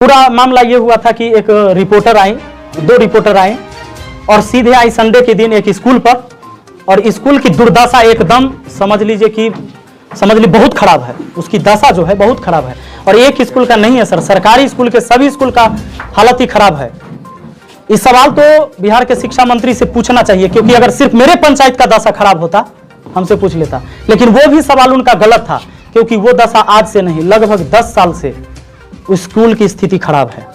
पूरा मामला ये हुआ था कि एक रिपोर्टर आई, 2 रिपोर्टर आए और सीधे आई संडे के दिन एक स्कूल पर, और स्कूल की दुर्दशा एकदम समझ लीजिए बहुत खराब है। उसकी दशा जो है बहुत खराब है, और एक स्कूल का नहीं है सर, सरकारी स्कूल के सभी स्कूल का हालत ही खराब है। इस सवाल तो बिहार के शिक्षा मंत्री से पूछना चाहिए, क्योंकि अगर सिर्फ मेरे पंचायत का दशा खराब होता हमसे पूछ लेता, लेकिन वो भी सवाल उनका गलत था, क्योंकि वो दशा आज से नहीं लगभग 10 साल से उस स्कूल की स्थिति खराब है।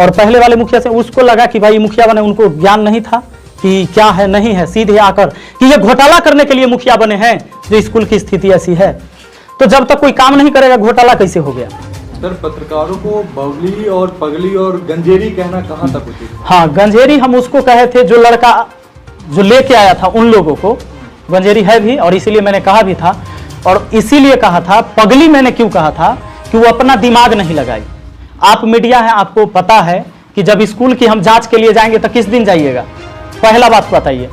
और पहले वाले मुखिया से उसको लगा कि भाई मुखिया बने, उनको ज्ञान नहीं था कि क्या है नहीं है, सीधे आकर कि ये घोटाला करने के लिए मुखिया बने हैं जो स्कूल की स्थिति ऐसी है। तो जब तक कोई काम नहीं करेगा घोटाला कैसे हो गया? सर, पत्रकारों को बबली और पगली और गंजेरी कहना कहाँ तक उचित? हाँ, गंजेरी हम उसको कहे थे जो लड़का जो लेके आया था उन लोगों को गंजेरी है भी, और इसीलिए मैंने कहा भी था। और इसीलिए कहा था पगली मैंने क्यों कहा था कि वो अपना दिमाग नहीं लगाई। आप मीडिया है, आपको पता है कि जब स्कूल की हम जांच के लिए जाएंगे तो किस दिन जाइएगा? पहला बात बताइए।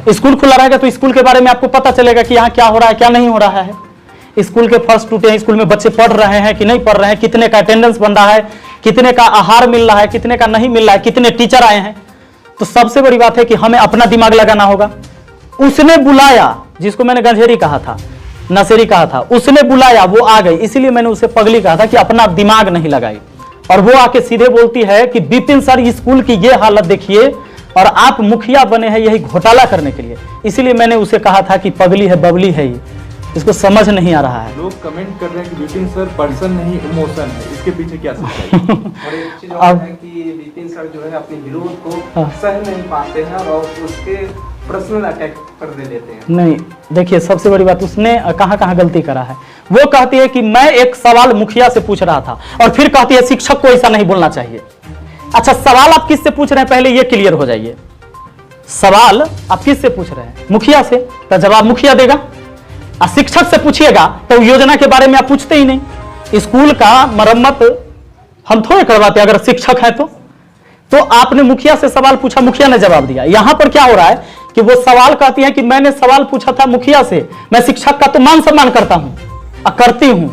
स्कूल खुला रहेगा तो स्कूल के बारे में आपको पता चलेगा कि यहाँ क्या हो रहा है क्या नहीं हो रहा है। स्कूल के फर्श टूटे हैं, स्कूल में बच्चे पढ़ रहे हैं कि नहीं पढ़ रहे हैं, कितने का अटेंडेंस बन रहा है, कितने का आहार मिल रहा है, कितने का नहीं मिल रहा है, कितने टीचर आए हैं। तो सबसे बड़ी बात है कि हमें अपना दिमाग लगाना होगा। उसने बुलाया, जिसको मैंने गंजेरी कहा था, नशेरी कहा था, उसने बुलाया, वो आ गई, इसीलिए मैंने उसे पगली कहा था कि अपना दिमाग नहीं लगाई। और वो आके सीधे बोलती है कि विपिन सर स्कूल की ये हालत देखिए और आप मुखिया बने हैं यही घोटाला करने के लिए। इसीलिए मैंने उसे कहा था कि पगली है बबली है, ये इसको समझ नहीं आ रहा है। लोग कमेंट कर रहे हैं कि विपिन सर पर्सन नहीं इमोशन है, इसके पीछे क्या सच्चाई है? और एक चीज और है कि विपिन सर जो है अपने विरोध को सह नहीं पाते हैं और उसके पर्सनल अटैक कर देते हैं। नहीं, देखिए सबसे बड़ी बात उसने कहाँ गलती करा है। वो कहती है कि मैं एक सवाल मुखिया से पूछ रहा था और फिर कहती है शिक्षक को ऐसा नहीं बोलना चाहिए। अच्छा, सवाल आप किससे पूछ रहे हैं पहले ये क्लियर हो जाइए। सवाल आप किससे पूछ रहे हैं? मुखिया से, तो जवाब मुखिया देगा। और शिक्षक से पूछिएगा तो योजना के बारे में आप पूछते ही नहीं। स्कूल का मरम्मत हम थोड़े करवाते अगर शिक्षक है तो आपने मुखिया से सवाल पूछा, मुखिया ने जवाब दिया। यहां पर क्या हो रहा है कि वो सवाल कहती है कि मैंने सवाल पूछा था मुखिया से, मैं शिक्षक का तो मान सम्मान करता हूं करती हूं,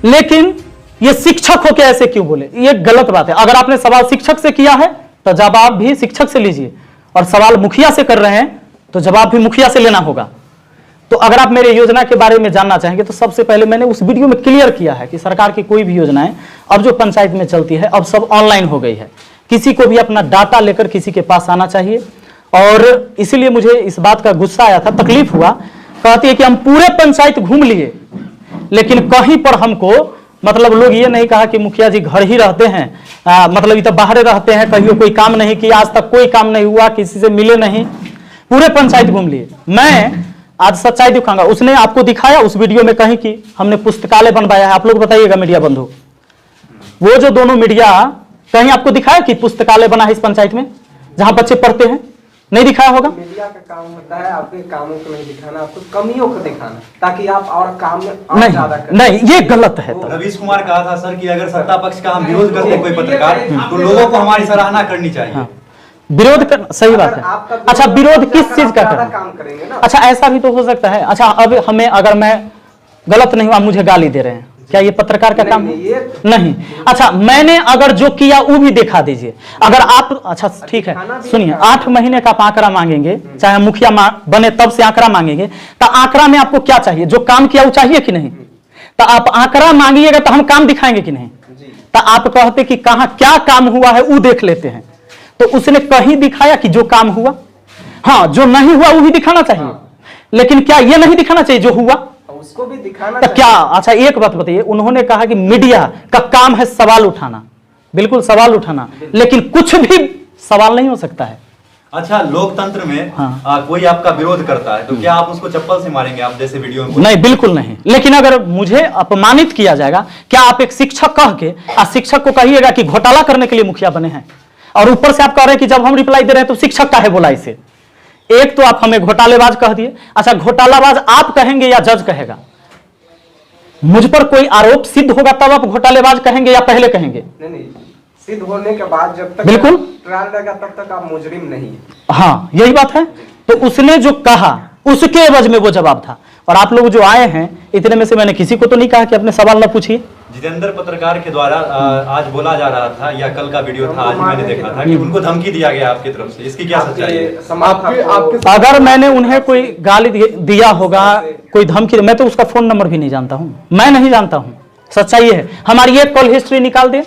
लेकिन ये शिक्षक हो के ऐसे क्यों बोले? ये गलत बात है। अगर आपने सवाल शिक्षक से किया है तो जवाब भी शिक्षक से लीजिए, और सवाल मुखिया से कर रहे हैं तो जवाब भी मुखिया से लेना होगा। तो अगर आप मेरे योजना के बारे में जानना चाहेंगे तो सबसे पहले मैंने उस वीडियो में क्लियर किया है कि सरकार की कोई भी योजनाएं अब जो पंचायत में चलती है अब सब ऑनलाइन हो गई है। किसी को भी अपना डाटा लेकर किसी के पास आना चाहिए। और इसीलिए मुझे इस बात का गुस्सा आया था, तकलीफ हुआ। कहती है कि हम पूरे पंचायत घूम लिए, लेकिन कहीं पर हमको मतलब लोग ये नहीं कहा कि मुखिया जी घर ही रहते हैं, मतलब इधर बाहर रहते हैं, कहीं कोई काम नहीं किया, आज तक कोई काम नहीं हुआ, किसी से मिले नहीं, पूरे पंचायत घूम लिए। मैं आज सच्चाई दिखाऊंगा। उसने आपको दिखाया उस वीडियो में कहीं कि हमने पुस्तकालय बनवाया है? आप लोग बताइएगा मीडिया बंधु, वो जो दोनों मीडिया कहीं आपको दिखाया कि पुस्तकालय बना है इस पंचायत में जहां बच्चे पढ़ते हैं? नहीं दिखाया होगा। मीडिया का काम होता है आपके कामों को नहीं दिखाना, आपको कमियों को दिखाना, ताकि आप और काम में और ज्यादा करें। नहीं, ये गलत है। रवीश कुमार कहा था सर कि अगर सत्ता पक्ष का हम विरोध करते हैं कोई पत्रकार तो लोगों को हमारी सराहना करनी चाहिए। हाँ, विरोध कर, सही बात है। अच्छा, विरोध किस चीज का करें? काम करेंगे ना। अच्छा, ऐसा भी तो हो सकता है। अच्छा, अब हमें अगर मैं गलत नहीं हुआ, मुझे गाली दे रहे हैं, क्या ये पत्रकार का काम है? नहीं। अच्छा, मैंने अगर जो किया वो भी दिखा दीजिए। अगर आप, अच्छा ठीक है, सुनिए, 8 महीने का आप आंकड़ा मांगेंगे, चाहे मुखिया बने तब से आंकड़ा मांगेंगे, तो आंकड़ा में आपको क्या चाहिए? जो काम किया वो चाहिए कि नहीं? तो आप आंकड़ा मांगिएगा तो हम काम दिखाएंगे कि नहीं? तो आप कहते कि कहां क्या काम हुआ है वो देख लेते हैं, तो उसने कहीं दिखाया कि जो काम हुआ? हाँ, जो नहीं हुआ वो भी दिखाना चाहिए, लेकिन क्या ये नहीं दिखाना चाहिए जो हुआ? उसको भी दिखाना तो क्या? अच्छा, एक बात बताइए, उन्होंने कहा कि मीडिया का काम है सवाल उठाना, बिल्कुल सवाल उठाना, लेकिन कुछ भी सवाल नहीं हो सकता है। अच्छा, लोकतंत्र में कोई आपका विरोध करता है तो क्या आप उसको चप्पल से मारेंगे? आप जैसे वीडियो में नहीं, बिल्कुल नहीं। लेकिन अगर मुझे अपमानित किया जाएगा, क्या आप एक शिक्षक कह के शिक्षक को कहिएगा कि घोटाला करने के लिए मुखिया बने हैं, और ऊपर से आप कह रहे हैं कि जब हम रिप्लाई दे रहे हैं तो शिक्षक का है बोला इसे? एक तो आप हमें घोटालेबाज कह दिए। अच्छा, घोटालाबाज आप कहेंगे या जज कहेगा? मुझ पर कोई आरोप सिद्ध होगा तब आप घोटालेबाज कहेंगे या पहले कहेंगे? नहीं, सिद्ध होने के बाद जब तक बिल्कुल ट्रायल रहेगा तब तक आप मुजरिम नहीं है। हाँ, यही बात है। तो उसने जो कहा उसके एवज में वो जवाब था। और आप लोग जो आए हैं इतने में से मैंने किसी को तो नहीं कहा कि अपने सवाल ना पूछिए। जितेंद्र पत्रकार के द्वारा आज बोला जा रहा था, या कल का वीडियो था, आज मैंने देखा था कि उनको धमकी दिया गया आपकी तरफ से, इसकी क्या सच्चाई है? अगर मैंने उन्हें कोई गाली दिया होगा, कोई धमकी, मैं तो उसका फोन नंबर भी नहीं जानता हूं, मैं नहीं जानता हूं। सच्चाई है, हमारी एक कॉल हिस्ट्री निकाल दे।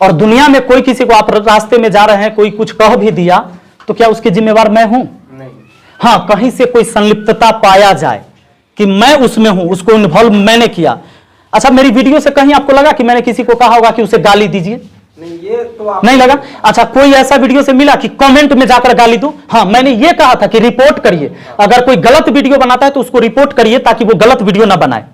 और दुनिया में कोई किसी को, आप रास्ते में जा रहे हैं, कोई कुछ कह भी दिया तो क्या उसके जिम्मेवार मैं हूं? हाँ, कहीं से कोई संलिप्तता पाया जाए कि मैं उसमें हूं, उसको इन्वॉल्व मैंने किया। अच्छा, मेरी वीडियो से कहीं आपको लगा कि मैंने किसी को कहा होगा कि उसे गाली दीजिए? नहीं, ये तो आप नहीं लगा। अच्छा, कोई ऐसा वीडियो से मिला कि कमेंट में जाकर गाली दूं? हाँ, मैंने ये कहा था कि रिपोर्ट करिए, अगर कोई गलत वीडियो बनाता है तो उसको रिपोर्ट करिए ताकि वो गलत वीडियो ना बनाए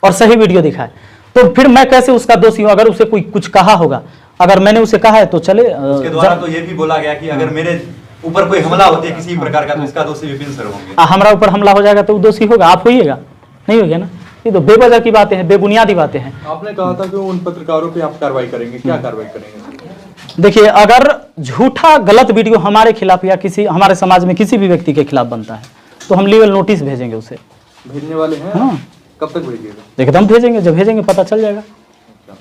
और सही वीडियो दिखाए। तो फिर मैं कैसे उसका दोषी हूं? अगर उसे कोई कुछ कहा होगा, अगर मैंने उसे कहा है तो चले। उसके द्वारा तो ये भी बोला गया कि अगर मेरे ऊपर कोई हमला होती है किसी प्रकार का तो इसका दोषी विपिन सर होंगे। हमारा ऊपर हमला हो जाएगा तो दोषी होगा, आप होइएगा? नहीं होगा ना। ये तो बेवजह की बातें हैं, बेबुनियादी बातें हैं। आपने कहा था कि उन पत्रकारों पे आप कार्रवाई करेंगे, क्या कार्रवाई करेंगे? देखिए, अगर झूठा गलत वीडियो हमारे खिलाफ या किसी हमारे समाज में किसी भी व्यक्ति के खिलाफ बनता है तो हम लीगल नोटिस भेजेंगे उसे। भेजने वाले हैं? हाँ। कब तक भेजिएगा? एकदम भेजेंगे, जब भेजेंगे पता चल जाएगा।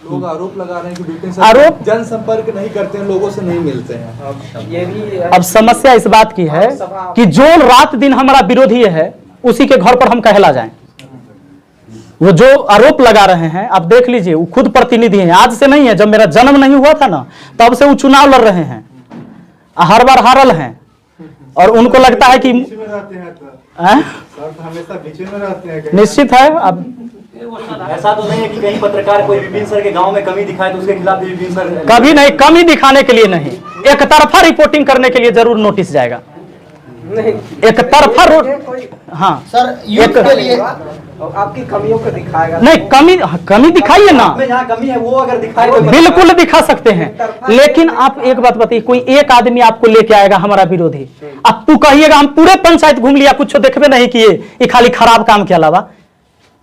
लोग आरोप लगा रहे हैं कि विपिन सर आरोप जनसंपर्क नहीं करते हैं, लोगों से नहीं मिलते हैं। ये भी अब समस्या इस बात की है कि जो रात दिन हमारा विरोधी है उसी के घर पर हम कहला जाएं। वो जो आरोप लगा रहे हैं, आप देख लीजिए, वो खुद प्रतिनिधि हैं, आज से नहीं है, जब मेरा जन्म नहीं हुआ था ना तब से वो चुनाव लड़ रहे हैं, हर बार हारल हैं। और उनको लगता है कि निश्चित है। अब ऐसा तो नहीं है कि कहीं पत्रकार कोई विपिन सर के गांव में कमी दिखाए तो उसके खिलाफ भी विपिन सर कभी नहीं, कमी दिखाने के लिए नहीं, एक तरफा रिपोर्टिंग करने के लिए जरूर नोटिस जाएगा। नहीं, एक तरफा हाँ सर, यूथ के लिए आपकी कमियों को दिखाएगा। नहीं, कमी दिखाइए ना, जहाँ कमी है वो अगर दिखाए तो बिल्कुल दिखा सकते हैं। लेकिन आप एक बात बताइए, कोई एक आदमी आपको लेके आएगा हमारा विरोधी, अब तू कहिएगा हम पूरे पंचायत घूम लिया, कुछ देखबे नहीं किए, ये खाली खराब काम के अलावा।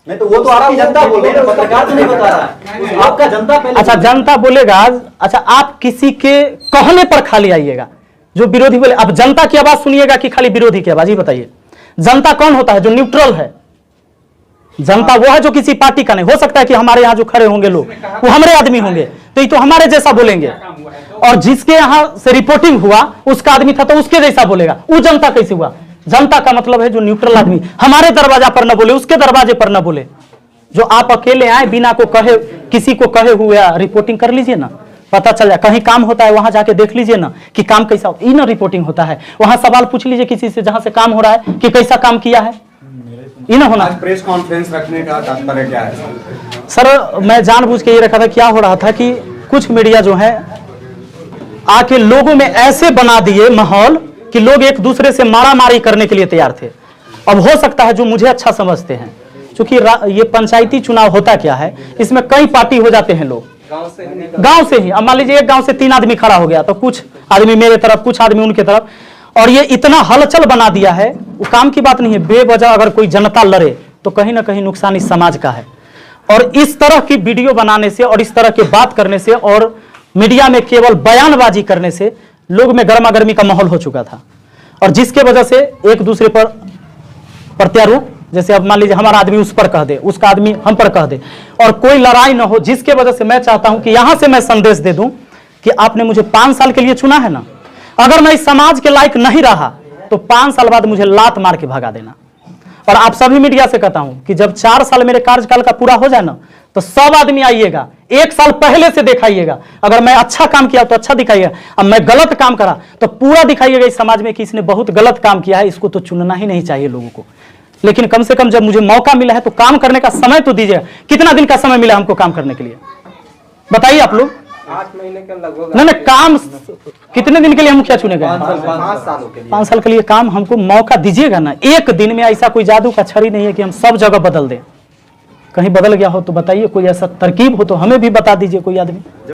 नहीं तो वो तो आपकी जनता बोल रही है, पत्रकार तो नहीं बता रहा है, आपका जनता पहले। अच्छा, जनता बोलेगा। अच्छा, आप किसी के कहने पर खाली आइएगा, जो विरोधी बोले। अब जनता की आवाज सुनिएगा कि खाली विरोधी की आवाज? ही बताइए, जनता कौन होता है? जो न्यूट्रल है। जनता वो है जो किसी पार्टी का नहीं। हो सकता है कि हमारे यहाँ जो खड़े होंगे लोग वो हमारे आदमी होंगे तो ये तो हमारे जैसा बोलेंगे, और जिसके यहाँ से रिपोर्टिंग हुआ उसका आदमी था तो उसके जैसा बोलेगा। वो जनता कैसे हुआ? जनता का मतलब है जो न्यूट्रल आदमी, हमारे दरवाजा पर न बोले, उसके दरवाजे पर न बोले। जो आप अकेले आए बिना को कहे, किसी को कहे हुए रिपोर्टिंग कर लीजिए ना, पता चल जाए। कहीं काम होता है वहां जाके देख लीजिए ना कि काम कैसा होता है, ना रिपोर्टिंग होता है। वहां सवाल पूछ लीजिए किसी से जहां से काम हो रहा है कि कैसा काम किया है, ये ना होना। आज प्रेस कॉन्फ्रेंस रखने का तात्पर्य क्या है? सर, मैं जानबूझ के ये रखा था, क्या हो रहा था कि कुछ मीडिया जो है आके लोगों में ऐसे बना दिए माहौल कि लोग एक दूसरे से मारामारी करने के लिए तैयार थे। अब हो सकता है जो मुझे अच्छा समझते हैं, क्योंकि ये पंचायती चुनाव होता क्या है, इसमें कई पार्टी हो जाते हैं लोग गांव से ही। अब मान लीजिए एक गांव से 3 आदमी खड़ा हो गया तो कुछ आदमी मेरे तरफ, कुछ आदमी उनके तरफ, और ये इतना हलचल बना दिया है। वो काम की बात नहीं है, बेवजह अगर कोई जनता लड़े तो कहीं ना कहीं नुकसान इस समाज का है। और इस तरह की वीडियो बनाने से और इस तरह की बात करने से और मीडिया में केवल बयानबाजी करने से लोग में गर्मा गर्मी का माहौल हो चुका था, और जिसके वजह से एक दूसरे पर प्रत्यारोप, जैसे अब मान लीजिए हमारा आदमी उस पर कह दे, उसका आदमी हम पर कह दे, और कोई लड़ाई ना हो। जिसके वजह से मैं चाहता हूं कि यहां से मैं संदेश दे दूं कि आपने मुझे 5 साल के लिए चुना है ना, अगर मैं इस समाज के लायक नहीं रहा तो 5 साल बाद मुझे लात मार के भगा देना। और आप सभी मीडिया से कहता हूं कि जब 4 साल मेरे कार्यकाल का पूरा हो जाए ना तो सब आदमी आइएगा, 1 साल पहले से दिखाइएगा। अगर मैं अच्छा काम किया तो अच्छा दिखाइएगा, अब मैं गलत काम करा तो पूरा दिखाइएगा इस समाज में कि इसने बहुत गलत काम किया है, इसको तो चुनना ही नहीं चाहिए लोगों को। लेकिन कम से कम जब मुझे मौका मिला है तो काम करने का समय तो दीजिएगा। कितना दिन का समय मिला हमको काम करने के लिए, बताइए आप लोग? 8 महीने के लगभग। नहीं, काम कितने दिन के लिए हम मुखिया चुने गए? 5 सालों के लिए। 5 साल के लिए काम हमको मौका दीजिएगा ना। एक दिन में ऐसा कोई जादू का छड़ी नहीं है कि हम सब जगह बदल दें। कहीं बदल गया हो तो बताइए, कोई ऐसा तरकीब हो तो हमें भी बता दीजिए कोई आदमी।